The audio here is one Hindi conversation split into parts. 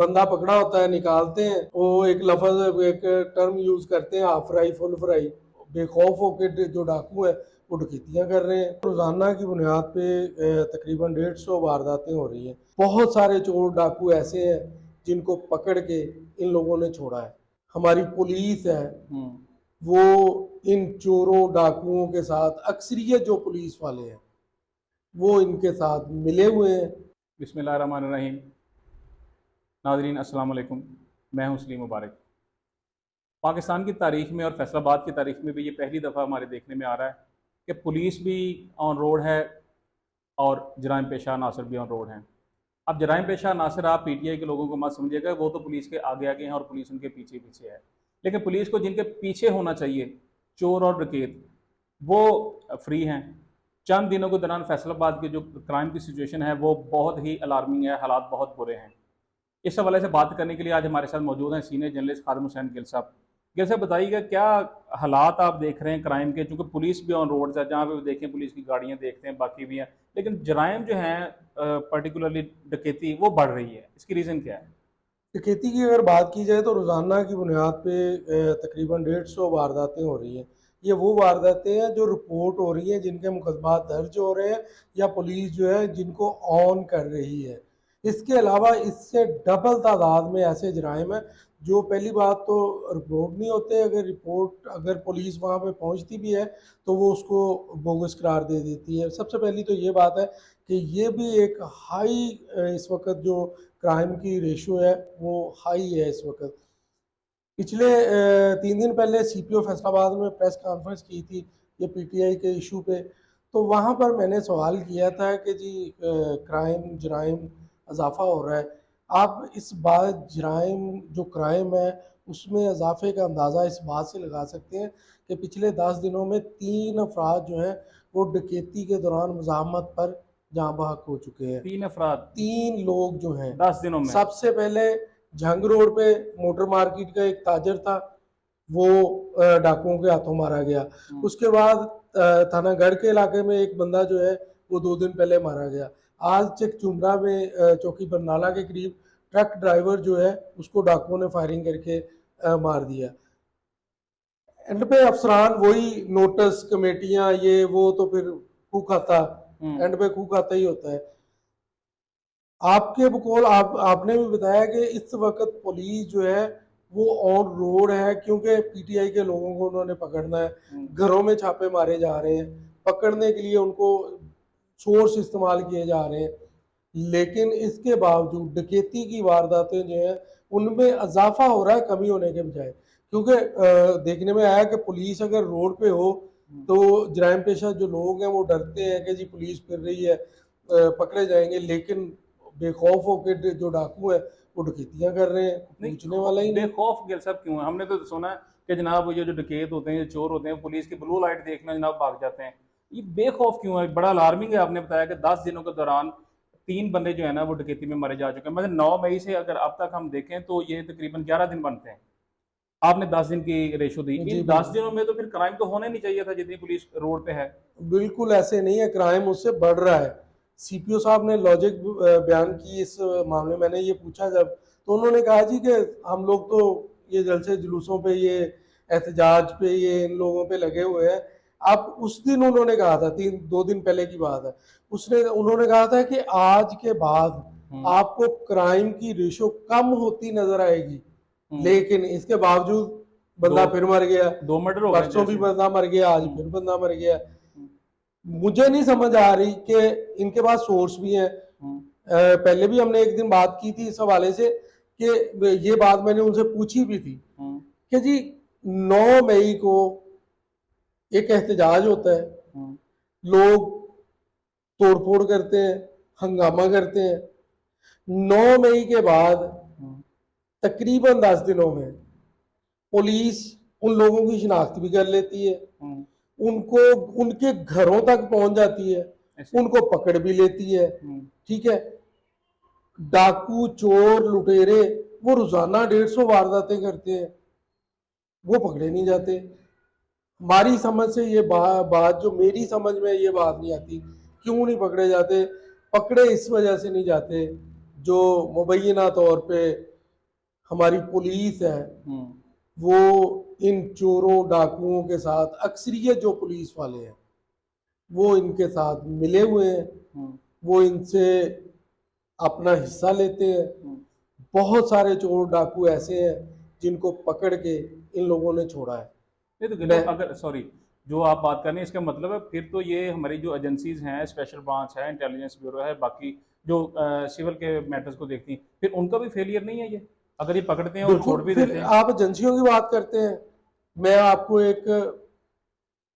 बंदा पकड़ा होता है, निकालते हैं, वो एक लफ्ज एक टर्म यूज करते हैं, हाफ फ्राई फुल फ्राई। बेखौफ होकर जो डाकू है वो डकैतियां कर रहे हैं। रोजाना की बुनियाद पे तकरीबन 150 वारदातें हो रही हैं। बहुत सारे चोर डाकू ऐसे हैं जिनको पकड़ के इन लोगों ने छोड़ा है। हमारी पुलिस है वो इन चोरों डाकुओं के साथ, अक्सरियत जो पुलिस वाले हैं वो इनके साथ मिले हुए हैं। बिस्मिल्लाहिर्रहमानिर्रहीम। नाज़रीन अस्सलाम वालेकुम, मैं हूं सलीम मुबारक। पाकिस्तान की तारीख में और फैसलाबाद की तारीख में भी ये पहली दफ़ा हमारे देखने में आ रहा है कि पुलिस भी ऑन रोड है और जराइम पेशा अनासर भी ऑन रोड हैं। अब जराइम पेशा अनासर आप पीटीआई के लोगों को मत समझिएगा, वो तो पुलिस के आगे आगे हैं और पुलिस उनके पीछे पीछे है। लेकिन पुलिस को जिनके पीछे होना चाहिए, चोर और डकैत, वो फ्री हैं। चंद दिनों के दौरान फैसलाबाद की जो क्राइम की सिचुएशन है वो बहुत ही अलार्मिंग है, हालात बहुत बुरे हैं। इस हवाले से बात करने के लिए आज हमारे साथ मौजूद हैं सीनियर जर्नलिस्ट खादिम हुसैन गिल साहब। गिल साहब, बताइएगा क्या हालात आप देख रहे हैं क्राइम के, चूँकि पुलिस भी ऑन रोड है, जहाँ पे भी देखें पुलिस की गाड़ियाँ देखते हैं, बाकी भी हैं, लेकिन जराइम जो हैं पर्टिकुलरली डकैती वो बढ़ रही है, इसकी रीज़न क्या है? डकैती की अगर बात की जाए तो रोज़ाना की बुनियाद पे तकरीबन 150 वारदातें हो रही हैं। ये वो वारदातें हैं जो रिपोर्ट हो रही हैं, जिनके मुकदमात दर्ज हो रहे हैं या पुलिस जो है जिनको ऑन कर रही है। इसके अलावा इससे डबल तादाद में ऐसे जराइम हैं जो, पहली बात तो रिपोर्ट नहीं होते। अगर पुलिस वहाँ पे पहुँचती भी है तो वो उसको बोगस करार दे देती है। सबसे पहली तो ये बात है कि ये भी एक हाई, इस वक्त जो क्राइम की रेशो है वो हाई है इस वक्त। पिछले 3 दिन पहले सीपीओ फैसलाबाद में प्रेस कॉन्फ्रेंस की थी ये पीटीआई के इशू पे। तो वहाँ पर मैंने सवाल किया था कि जी क्राइम जराइम इजाफा हो रहा है, आप इस बात जराइम जो क्राइम है उसमें इजाफे का अंदाज़ा इस बात से लगा सकते हैं कि पिछले 10 दिनों में 3 अफराद जो हैं वो डकैती के दौरान मुज़ाहमत पर जहाँ बहक हो चुके हैं। 3 अफराद 3 लोग जो हैं। 10 दिनों में? सबसे पहले झंग रोड पे मोटर मार्केट का एक ताजर था, वो डाकुओं के हाथों मारा गया। उसके बाद थानागढ़ के इलाके में एक बंदा जो है वो 2 दिन पहले मारा गया। आज चक चुमरा में चौकी बरनाला के करीब ट्रक ड्राइवर जो है उसको डाकुओं ने फायरिंग करके मार दिया। एंड पे अफसरान वही नोटिस कमेटियां ये वो, तो फिर कू खाता, एंड पे कू खाता ही होता है। आपके बकौल आपने भी बताया कि इस वक्त पुलिस जो है वो ऑन रोड है, क्योंकि पीटीआई के लोगों को उन्होंने पकड़ना है। घरों में छापे मारे जा रहे हैं, पकड़ने के लिए उनको सोर्स इस्तेमाल किए जा रहे हैं। लेकिन इसके बावजूद डकैती की वारदातें जो हैं उनमें इजाफा हो रहा है, कमी होने के बजाय। क्योंकि देखने में आया कि पुलिस अगर रोड पे हो तो जराइम पेशा जो लोग हैं वो डरते हैं कि जी पुलिस फिर रही है, पकड़े जाएंगे। लेकिन बेखौफ होकर जो डाकू है वो डकैतियां कर रहे हैं, नहीं, पूछने वाला ही नहीं। बेखौफ गिल साहब क्यों है? हमने तो सुना है कि जनाब ये जो डकैत होते हैं, ये चोर होते हैं, पुलिस की ब्लू लाइट देखना जनाब भाग जाते हैं। ये बेखौफ क्यों है? बड़ा अलार्मिंग है। आपने बताया कि 10 दिनों के दौरान 3 बंदे जो है ना वो डकैती में मारे जा चुके हैं। मतलब 9 मई से अगर अब तक हम देखें तो ये तकरीबन 11 दिन बनते हैं। आपने 10 दिन की रेशो दी, जी इन 10 दिनों बिल्कुल, में तो फिर क्राइम तो होना नहीं चाहिए था जितनी पुलिस रोड पे है। बिल्कुल ऐसे नहीं है, क्राइम उससे बढ़ रहा है। सीपीओ साहब ने लॉजिक बयान की इस मामले में। मैंने ये पूछा जब, तो उन्होंने कहा जी कि हम लोग तो ये जलसे जुलूसों पे, ये एहतजाज पे, ये इन लोगों पे लगे हुए हैं। अब उस दिन उन्होंने कहा था, 2 दिन पहले की बात है, उन्होंने कहा था कि आज के बाद आपको क्राइम की रेशो कम होती नजर आएगी। लेकिन इसके बावजूद बंदा फिर मर गया। 2 मर्डर हो गए परसों भी जैसे। बंदा मर गया, आज फिर बंदा मर गया। मुझे नहीं समझ आ रही कि इनके पास सोर्स भी है। पहले भी हमने एक दिन बात की थी इस हवाले से कि ये बात मैंने उनसे पूछी भी थी कि जी 9 मई को एक एहतजाज होता है, लोग तोड़फोड़ करते हैं, हंगामा करते हैं। 9 मई के बाद तकरीबन 10 दिनों में पुलिस उन लोगों की शिनाख्त भी कर लेती है, उनको उनके घरों तक पहुंच जाती है, उनको पकड़ भी लेती है। ठीक है, डाकू चोर लुटेरे वो रोजाना 150 वारदातें करते हैं, वो पकड़े नहीं जाते। हमारी समझ से ये बात जो मेरी समझ में ये बात नहीं आती, क्यों नहीं पकड़े जाते? पकड़े इस वजह से नहीं जाते जो मुबैना तौर पे हमारी पुलिस है हम्म, वो इन चोरों डाकुओं के साथ, अक्सरियत जो पुलिस वाले हैं वो इनके साथ मिले हुए हैं, हम्म, वो इनसे अपना हिस्सा लेते हैं। हम्म। बहुत सारे चोर डाकू ऐसे हैं जिनको पकड़ के इन लोगों ने छोड़ा है। नहीं तो मैं गिलहर अगर सॉरी, जो आप बात कर रहे हैं इसका मतलब है फिर तो ये हमारी जो एजेंसीज हैं, स्पेशल ब्रांच है, इंटेलिजेंस ब्यूरो है, बाकी जो सिविल के मैटर्स को देखती हैं, फिर उनका भी फेलियर नहीं है ये, अगर ये पकड़ते हैं और बिल्कुल, छोड़ भी फिर देते हैं। आप एजेंसियों की बात करते हैं। मैं आपको एक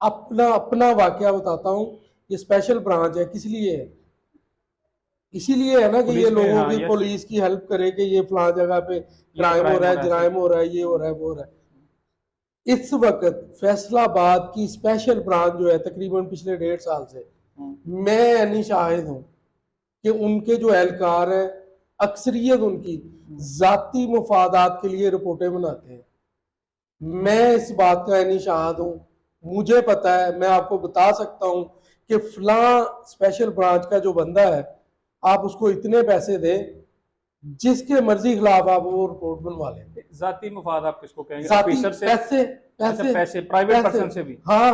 अपना अपना वाकया बताता हूँ। ये स्पेशल ब्रांच है, किस लिए है? इसीलिए है ना कि ये पुलिस में, लोगों हाँ, की यस, पुलिस की हेल्प करे कि ये फलां जगह पे ये क्राइम हो क्राइम रहा हो है, रहा है, सही। जराइम हो रहा है, ये हो रहा है, वो हो रहा है। इस वक्त फैसलाबाद की स्पेशल ब्रांच जो है तकरीबन पिछले 1.5 साल से, हम्म, मैं यानी शाहिद हूँ कि उनके जो एहलकार हैं अक्सरियत उनकी जाती मफादात के लिए रिपोर्टें बनाते हैं। मैं इस बात का यानी शाहिद हूँ। मुझे पता है, मैं आपको बता सकता हूँ कि फलां स्पेशल ब्रांच का जो बंदा है, आप उसको इतने पैसे दें, जिसके मर्जी खिलाफ आप वो रिपोर्ट बनवा लें। जाती मुफाद आप किसको कहेंगे, साथी ऑफिसर से? पैसे, अच्छा, पैसे, पैसे प्राइवेट पैसे। पर्सन से भी? हाँ,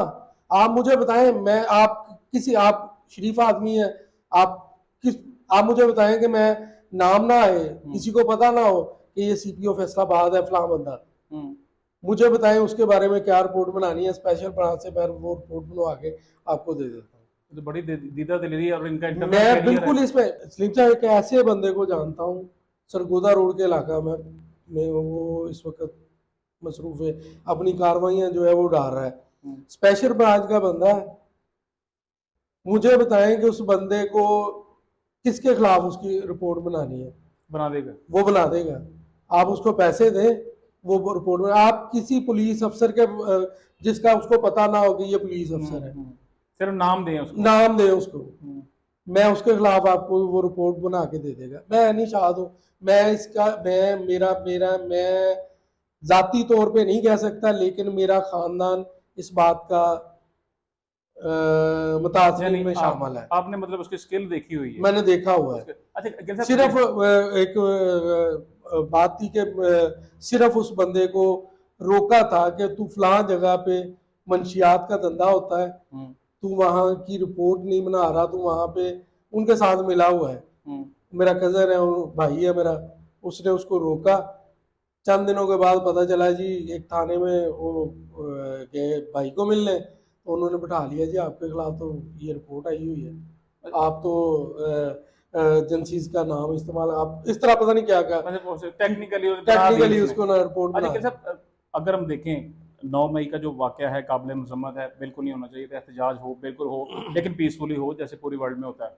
आप मुझे बताएं, मैं आप किसी, आप शरीफ आदमी है, आप किस, आप मुझे बताएं कि मैं नाम ना आए, हम्म, किसी को पता ना हो कि ये सीपीओ फैसलाबाद है फलां बंदा, हम्म। मुझे बताएं उसके बारे में क्या रिपोर्ट बनानी है, स्पेशल ब्रांच से मैं वो रिपोर्ट बनवा के आपको दे देता हूँ। तो बड़ी दीदा दिली है और इनका इंटरनल मैं फेलियर है। बिल्कुल इसमें स्लिम साहब एक ऐसे बंदे को जानता हूँ, सरगोदा रोड के इलाका में वो इस वक्त मसरूफ है, अपनी कार्रवाइयाँ जो है वो डाल रहा है, हम्म, स्पेशल ब्रांच का बंदा है। मुझे बताएं कि उस बंदे को किसके खिलाफ उसकी रिपोर्ट बनानी है, बना देगा। वो बना देगा। आप उसको पैसे दें, वो रिपोर्ट में, आप किसी पुलिस अफसर के जिसका उसको पता ना हो कि ये पुलिस अफसर है, सिर्फ नाम दें उसको। नाम दे उसको, हम्म, मैं उसके खिलाफ आपको वो रिपोर्ट बना के दे देगा। मैं नहीं चाहता हूँ, मैं इसका, मैं मेरा मेरा मैं जाती तौर पे नहीं कह सकता, लेकिन मेरा खानदान इस बात का यानी मुतासरीन में शामिल है। आपने मतलब उसकी स्किल देखी हुई है मैंने देखा हुआ है। उसके। अच्छा गिल साहब, सिर्फ एक बात थी कि सिर्फ उस बंदे को रोका था कि तू फलां जगह पे मंशियात का धंधा होता है, हम्म, तू वहाँ की रिपोर्ट नहीं बना रहा, तू वहाँ पे उनके साथ मिला हुआ है। हम्म, मेरा कज़न है, वो भाई है मेरा, उसने उसको रोका। चंद दिनों के बाद पता चला जी, एक थाने में वो गए भाई को मिलने, तो उन्होंने बिठा लिया जी आपके खिलाफ तो ये रिपोर्ट आई हुई है, आप तो एजेंसीज का नाम इस्तेमाल, आप इस तरह पता नहीं क्या क्या, मतलब टेक्निकली बना दी टेक्निकली उसने। उसको ना रिपोर्ट अच्छा बना गिल दी। साहब, अगर हम देखें 9 मई का जो वाकया है काबिल मजम्मत है, बिल्कुल नहीं होना चाहिए था, एहतजाज हो बिल्कुल हो, लेकिन पीसफुली हो जैसे पूरी वर्ल्ड में होता है।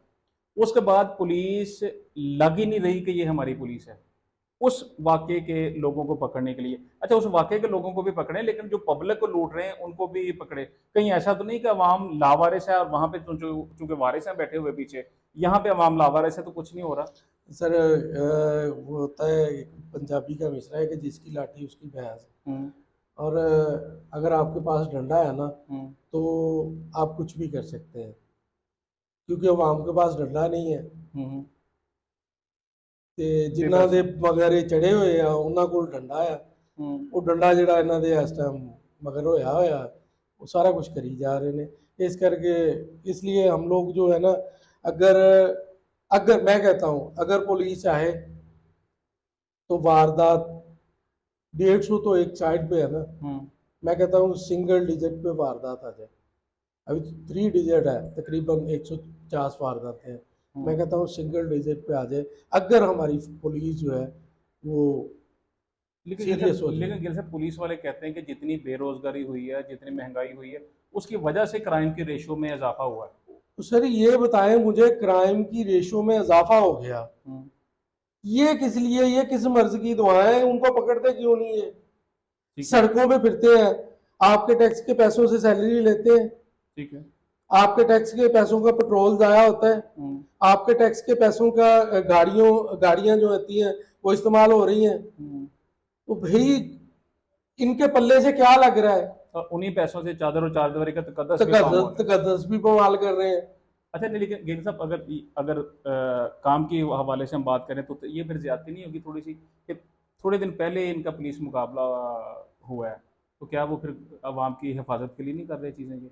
उसके बाद पुलिस लग ही नहीं रही कि ये हमारी पुलिस है उस वाक़े के लोगों को पकड़ने के लिए। अच्छा, उस वाक़े के लोगों को भी पकड़े, लेकिन जो पब्लिक को लूट रहे हैं उनको भी पकड़े। कहीं ऐसा तो नहीं कि अवाम लावारिस है और वहाँ पे चूंकि वारिस हैं बैठे हुए पीछे, यहाँ पे अवाम लावारिस है तो कुछ नहीं हो रहा? सर वो होता है, एक पंजाबी का मिसरा है कि जिसकी लाठी उसकी भैंस। हम्म, और अगर आपके पास डंडा है ना, हम्म, तो आप कुछ भी कर सकते हैं, क्योंकि अवाम के पास डंडा नहीं है। हम्म। ਤੇ ਤੇ ਜਿਨ੍ਹਾਂ बस। ਦੇ ਮਗਰ ਇਹ ਚੜੇ ਹੋਏ ਆ ਉਹਨਾਂ ਕੋਲ ਡੰਡਾ ਆ, हम्म, ਉਹ ਡੰਡਾ ਜਿਹੜਾ ਇਹਨਾਂ ਦੇ ਇਸ ਟਾਈਮ मगर होया होया, वो सारा कुछ करी जा रहे हैं। इस करके इसलिए हम लोग जो है ना, अगर अगर मैं कहता हूँ अगर पुलिस चाहे तो वारदात 150 तो एक साइड पे है ना, हम्म, मैं कहता हूँ सिंगल डिजिट पे वारदात आ जाए। अभी तो 3 डिजिट है, तकरीबन 150 वारदातें हैं। मैं हम्म। कहता हूँ सिंगल डिजिट पे आ जाए, अगर हमारी पुलिस जो है वो सीरियस हो जाए। लेकिन गिल साहब, पुलिस वाले कहते हैं कि जितनी बेरोजगारी हुई है, जितनी महंगाई हुई है, उसकी वजह से क्राइम की रेशो में इजाफा हुआ है। तो सर ये बताएं मुझे, क्राइम की रेशो में इजाफा हो गया, हम्म, ये किस लिए, ये किस मर्ज की दुआएं हैं? उनको पकड़ते क्यों नहीं है? ठीक है, सड़कों पे फिरते हैं, आपके टैक्स के पैसों से सैलरी लेते हैं, ठीक है। आपके टैक्स के पैसों का पेट्रोल जाया होता है, हम्म, आपके टैक्स के पैसों का गाड़ियां जो होती हैं वो इस्तेमाल हो रही हैं। हम्म। तो भाई इनके पल्ले से क्या लग रहा है? और उन्हीं पैसों से चादर और चारदीवारी का तकद्दस भी काम हो तकद्दस रहा है। तकद्दस भी बवाल कर रहे हैं। अच्छा नहीं, लेकिन गिल साहब, अगर अगर काम के हवाले से हम बात करें तो ये फिर ज्यादती नहीं होगी थोड़ी सी कि थोड़े दिन पहले इनका पुलिस मुकाबला हुआ है, तो क्या वो फिर आवाम की हिफाजत के लिए नहीं कर रहे चीज़ें ये?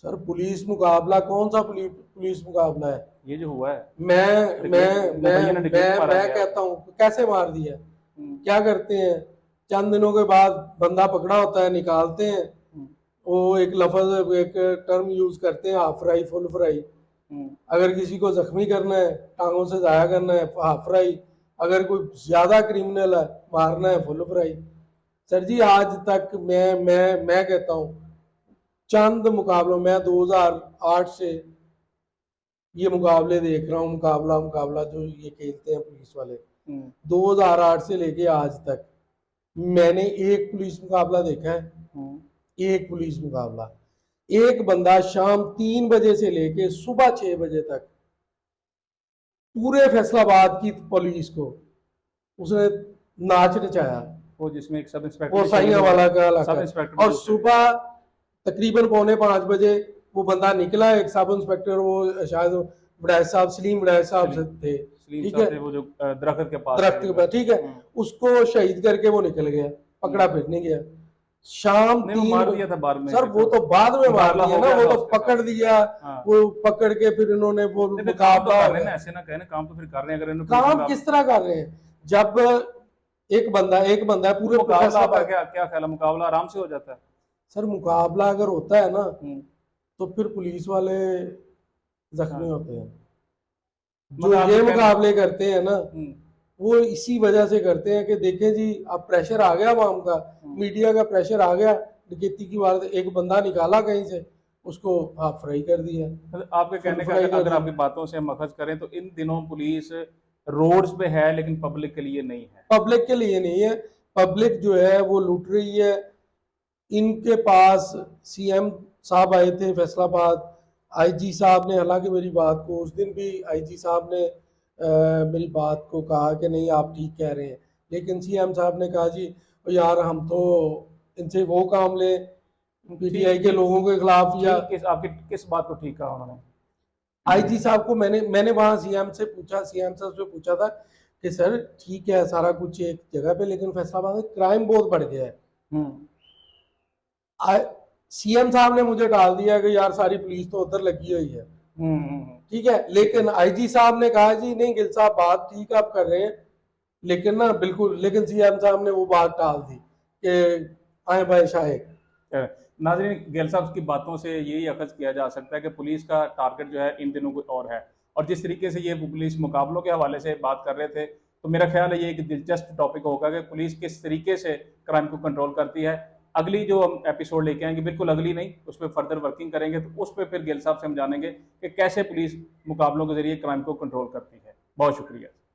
सर पुलिस मुकाबला कौन सा पुलिस मुकाबला है? ये जो हुआ है, मैं डिक्लेयर मैं मुबैयन डिक्लेयर मैं मारा मैं गया। कहता हूँ कैसे मार दिया? हम्म, क्या करते हैं, चंद दिनों के बाद बंदा पकड़ा होता है, निकालते हैं, हम्म, वो एक लफ्ज एक टर्म यूज करते हैं, हाफ फ्राई फुल फ्राई। हम्म, अगर किसी को जख्मी करना है, टांगों से जाया करना है, हाफ फ्राई। अगर कोई ज्यादा क्रिमिनल है, मारना है, फुल फ्राई। सर जी आज तक मैं कहता हूँ चंद मुकाबलों में 2008 से ये मुकाबले देख रहा हूँ, मुकाबला मुकाबला जो ये खेलते हैं पुलिस वाले, हम्म, 2008 से लेके आज तक मैंने एक पुलिस मुकाबला देखा है। हम्म, एक पुलिस मुकाबला, एक बंदा शाम 3 बजे से लेके सुबह 6 बजे तक पूरे फैसलाबाद की पुलिस को उसने नाच नचाया। वो जिसमें एक सब इंस्पेक्टर वो भी शहीद साइया हुआ वाला है, का सब इलाका। इंस्पेक्टर भी और जो शहीद हुआ। सुबह तकरीबन 4:45 बजे वो बंदा निकला, एक सब इंस्पेक्टर, वो शायद वड़ैच साहब, सलीम वड़ैच साहब सलीम थे, सलीम ठीक साहब है, थे वो जो दरख्त के पास दरख्त शहीद के हुए। पास, ठीक है। उसको शहीद करके वो निकल गया, पकड़ा हम्म, फिर नहीं गया। शाम नहीं वो तीन मार दिया था बाद में सर फिर वो तो, तो बाद में मार मुकाबला दिया हो ना, गया वो था तो उसके पकड़ साथ। दिया। हाँ, वो पकड़ के फिर इन्होंने वो नहीं फिर काम तो मुकाबला कर हो रहे हैं ना, गया। ऐसे ना कहना, काम तो फिर कर रहे हैं अगर इन्होंने पुलिस काम मुकाबला। किस तरह कर रहे हैं? जब एक बंदा है तो पूरे मुकाबला आपका फैसलाबाद। क्या क्या ख्याल है, मुकाबला आराम से हो जाता है? सर मुकाबला अगर होता है ना, हम्म, तो फिर पुलिस वाले जख्मी हाँ, होते हैं। जो मतलब आपके ये कहने। मुकाबले करते हैं ना, हम्म, वो इसी वजह से करते हैं कि देखें जी अब प्रेशर आ गया आवाम का, हम्म, मीडिया का प्रेशर आ गया, डकैती की बात, एक बंदा निकाला कहीं से, उसको हाफ फ्राई कर दिया, मतलब आपके फुल कहने का फ्राई अगर कर अगर आपकी दिया। बातों से हम अखज़ करें तो इन दिनों पुलिस रोड्स पे है लेकिन पब्लिक के लिए नहीं है। पब्लिक के लिए नहीं है, पब्लिक जो है वो लूट रही है। इनके पास सीएम साहब आए थे फैसलाबाद, आईजी साहब ने, हालांकि मेरी बात को उस दिन भी आईजी साहब ने मेरी बात को कहा कि नहीं आप ठीक कह रहे हैं, लेकिन सीएम साहब ने कहा जी यार हम तो इनसे वो काम ले, पीटीआई ठीक के ठीक लोगों के खिलाफ, या ठीक, किस आपकी किस बात को ठीक कहा उन्होंने? आईजी साहब को मैंने वहां सीएम से पूछा, सीएम साहब से पूछा था कि सर ठीक है सारा कुछ एक जगह पे, लेकिन फैसलाबाद में क्राइम बहुत बढ़ गया है। हम्म, सीएम साहब ने मुझे डाल दिया कि यार सारी पुलिस तो उधर लगी हुई है, ठीक है, ठीक है। लेकिन आईजी साहब ने कहा जी नहीं गिल साहब बात ठीक आप कर रहे हैं, लेकिन ना बिल्कुल, लेकिन सीएम साहब ने वो बात टाल दी कि आए भाई शायद। नाज़रीन, गिल साहब की बातों से यही अखज़ किया जा सकता है कि पुलिस का टारगेट जो है इन दिनों कोई और है। और जिस तरीके से ये पुलिस मुकाबलों के हवाले से बात कर रहे थे, तो मेरा ख्याल है ये एक दिलचस्प टॉपिक होगा कि पुलिस किस तरीके से क्राइम को कंट्रोल करती है। अगली जो हम एपिसोड लेके आएंगे, बिल्कुल अगली नहीं, उस पर फर्दर वर्किंग करेंगे, तो उस पर फिर गिल साहब से हम जानेंगे कि कैसे पुलिस मुकाबलों के जरिए क्राइम को कंट्रोल करती है। बहुत शुक्रिया।